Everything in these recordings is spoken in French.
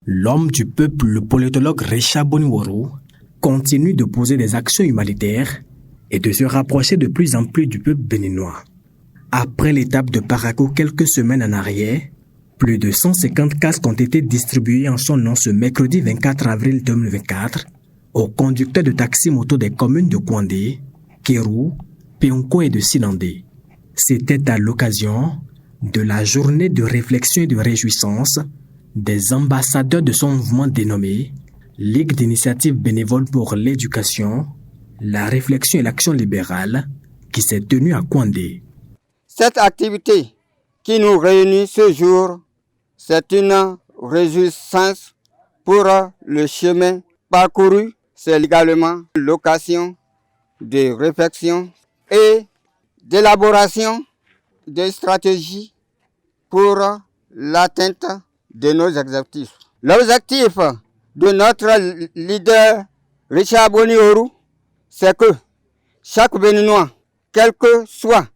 L'homme du peuple, le politologue Recha Boniworo, continue de poser des actions humanitaires et de se rapprocher de plus en plus du peuple béninois. Après l'étape de Parakou quelques semaines en arrière, plus de 150 casques ont été distribués en son nom ce mercredi 24 avril 2024 aux conducteurs de taxi-moto des communes de Kouandé, Kérou, Péonko et de Sinandé. C'était à l'occasion de la journée de réflexion et de réjouissance des ambassadeurs de son mouvement dénommé Ligue d'initiatives bénévoles pour l'éducation, la réflexion et l'action libérale qui s'est tenue à Kouandé. Cette activité qui nous réunit ce jour, c'est une réjouissance pour le chemin parcouru. C'est également l'occasion de réflexion et d'élaboration de stratégies pour l'atteinte de nos objectifs. L'objectif de notre leader Recha Boniworo, c'est que chaque Béninois, quel que soit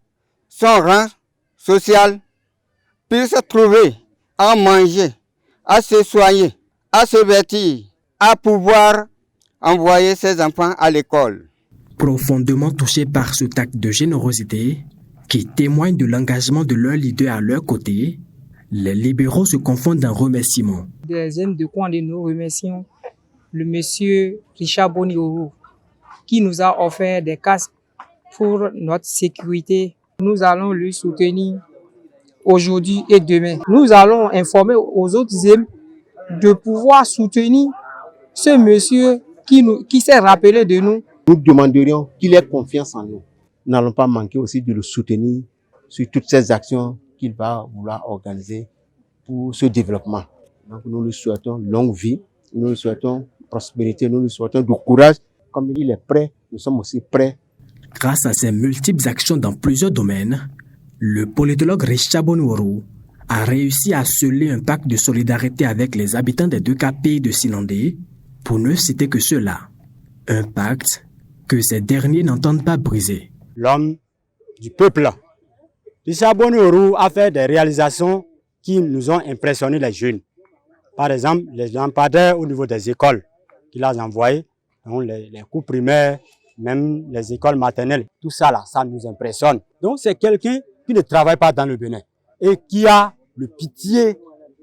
son rang social, puisse trouver à manger, à se soigner, à se vêtir, à pouvoir envoyer ses enfants à l'école. Profondément touchés par cet acte de générosité qui témoigne de l'engagement de leur leader à leur côté, les libéraux se confondent en remerciements. Des jeunes de Kouandé, nous remercions le monsieur Recha Boniworo qui nous a offert des casques pour notre sécurité. Nous allons lui soutenir aujourd'hui et demain. Nous allons informer aux autres jeunes de pouvoir soutenir ce monsieur qui s'est rappelé de nous. Nous demanderions qu'il ait confiance en nous. Nous n'allons pas manquer aussi de le soutenir sur toutes ces actions qu'il va vouloir organiser pour ce développement. Donc nous lui souhaitons longue vie, nous lui souhaitons prospérité, nous lui souhaitons du courage. Comme il est prêt, nous sommes aussi prêts. Grâce à ses multiples actions dans plusieurs domaines, le politologue Recha Boniworo a réussi à sceller un pacte de solidarité avec les habitants des 2 pays de Sinandé, pour ne citer que cela. Un pacte que ces derniers n'entendent pas briser. L'homme du peuple, Recha Boniworo, a fait des réalisations qui nous ont impressionné les jeunes. Par exemple, les lampadaires au niveau des écoles qu'il a envoyés, donc les cours primaires, même les écoles maternelles, tout ça là, ça nous impressionne. Donc c'est quelqu'un qui ne travaille pas dans le Bénin et qui a le pitié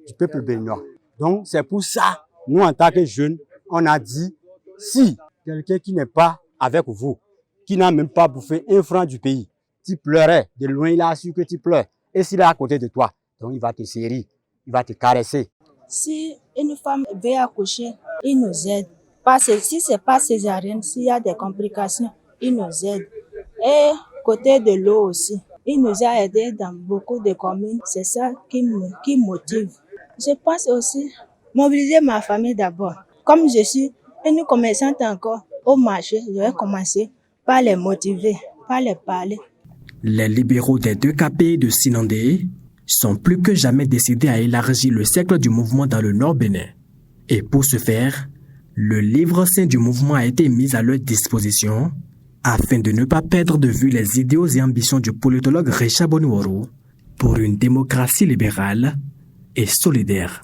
du peuple béninois. Donc c'est pour ça, nous en tant que jeunes, on a dit, si quelqu'un qui n'est pas avec vous, qui n'a même pas bouffé un franc du pays, tu pleurais, de loin il a su que tu pleures, et s'il est à côté de toi, donc il va te serrer, il va te caresser. Si une femme veut accoucher, il nous aide. Si ce n'est pas césarienne, s'il y a des complications, il nous aide. Et côté de l'eau aussi, il nous a aidés dans beaucoup de communes. C'est ça qui motive. Je pense aussi mobiliser ma famille d'abord. Comme je suis une commerçante encore au marché, je vais commencer par les motiver, par les parler. Les libéraux des 2 pays de Sinandé sont plus que jamais décidés à élargir le cercle du mouvement dans le Nord Bénin. Et pour ce faire, le livre saint du mouvement a été mis à leur disposition afin de ne pas perdre de vue les idéaux et ambitions du politologue Recha Boniworo pour une démocratie libérale et solidaire.